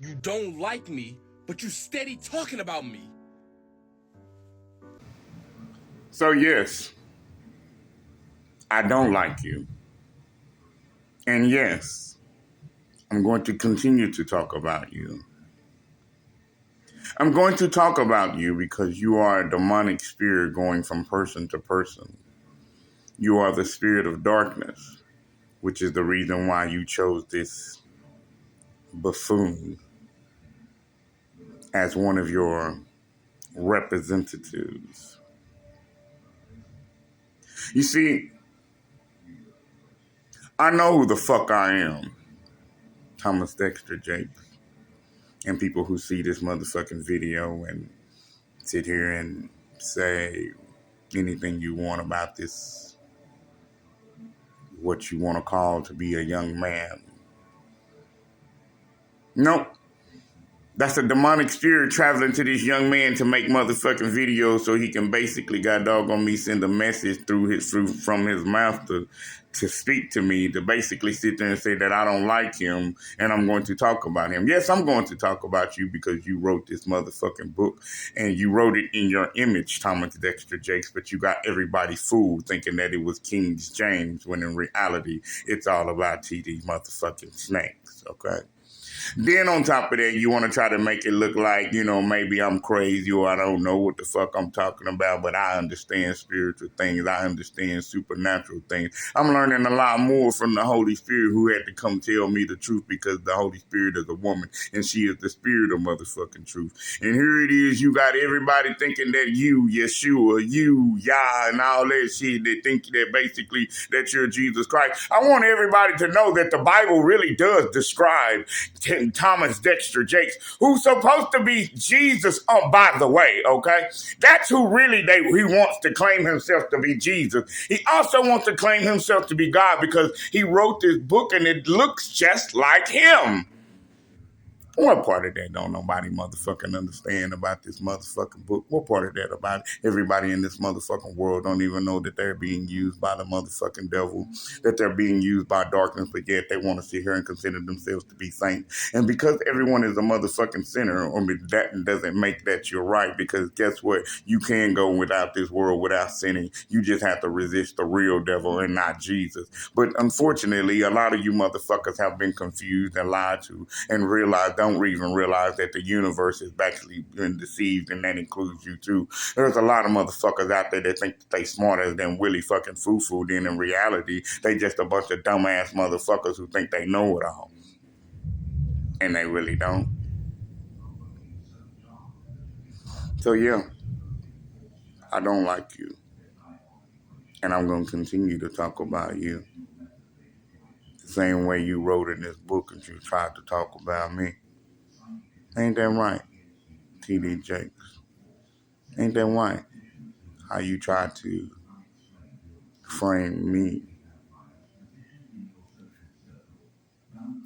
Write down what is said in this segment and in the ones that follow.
You don't like me, but you steady talking about me. So yes, I don't like you. And yes, I'm going to continue to talk about you. I'm going to talk about you because you are a demonic spirit going from person to person. You are the spirit of darkness, which is the reason why you chose this buffoon as one of your representatives. You see, I know who the fuck I am, Thomas Dexter Jakes, and people who see this motherfucking video and sit here and say anything you want about this, what you want to call to be a young man. Nope. That's a demonic spirit traveling to this young man to make motherfucking videos so he can basically, god doggone me, send a message from his mouth to speak to me, to basically sit there and say that I don't like him and I'm going to talk about him. Yes, I'm going to talk about you because you wrote this motherfucking book and you wrote it in your image, Thomas Dexter Jakes, but you got everybody fooled thinking that it was King James when in reality it's all about TD motherfucking snakes, okay? Then on top of that, you want to try to make it look like, maybe I'm crazy or I don't know what the fuck I'm talking about, but I understand spiritual things. I understand supernatural things. I'm learning a lot more from the Holy Spirit who had to come tell me the truth because the Holy Spirit is a woman and she is the spirit of motherfucking truth. And here it is, you got everybody thinking that you, Yeshua, you, Yah, and all that shit, that think that basically that you're Jesus Christ. I want everybody to know that the Bible really does describe Thomas Dexter Jakes, who's supposed to be Jesus, by the way, okay? That's who really he wants to claim himself to be Jesus. He also wants to claim himself to be God because he wrote this book and it looks just like him. What part of that don't nobody motherfucking understand about this motherfucking book? What part of that about everybody in this motherfucking world don't even know that they're being used by the motherfucking devil, that they're being used by darkness, but yet they want to sit here and consider themselves to be saints. And because everyone is a motherfucking sinner, that doesn't make that you're right, because guess what? You can go without this world without sinning. You just have to resist the real devil and not Jesus. But unfortunately, a lot of you motherfuckers have been confused and lied to and don't even realize that the universe is actually been deceived, and that includes you too. There's a lot of motherfuckers out there that think that they smarter than Willie fucking Foo-Foo, then in reality, they just a bunch of dumbass motherfuckers who think they know it all. And they really don't. So yeah, I don't like you. And I'm going to continue to talk about you. The same way you wrote in this book and you tried to talk about me. Ain't that right, TD Jakes? Ain't that right? How you tried to frame me.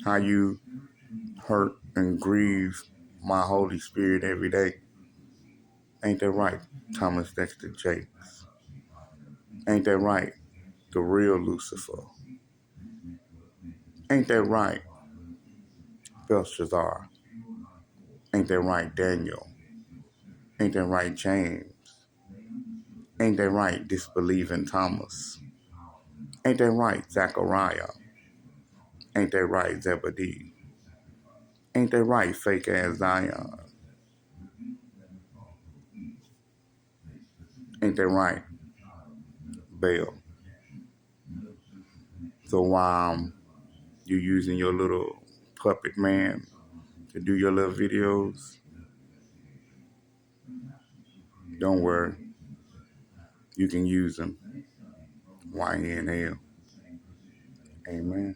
How you hurt and grieve my Holy Spirit every day. Ain't that right, Thomas Dexter Jakes? Ain't that right, the real Lucifer? Ain't that right, Belshazzar? Ain't that right, Daniel? Ain't that right, James? Ain't that right, disbelieving Thomas? Ain't that right, Zechariah? Ain't that right, Zebedee? Ain't that right, fake ass Zion? Ain't that right, Baal? So while you using your little puppet man to do your little videos, don't worry. You can use them while you're in hell. Amen.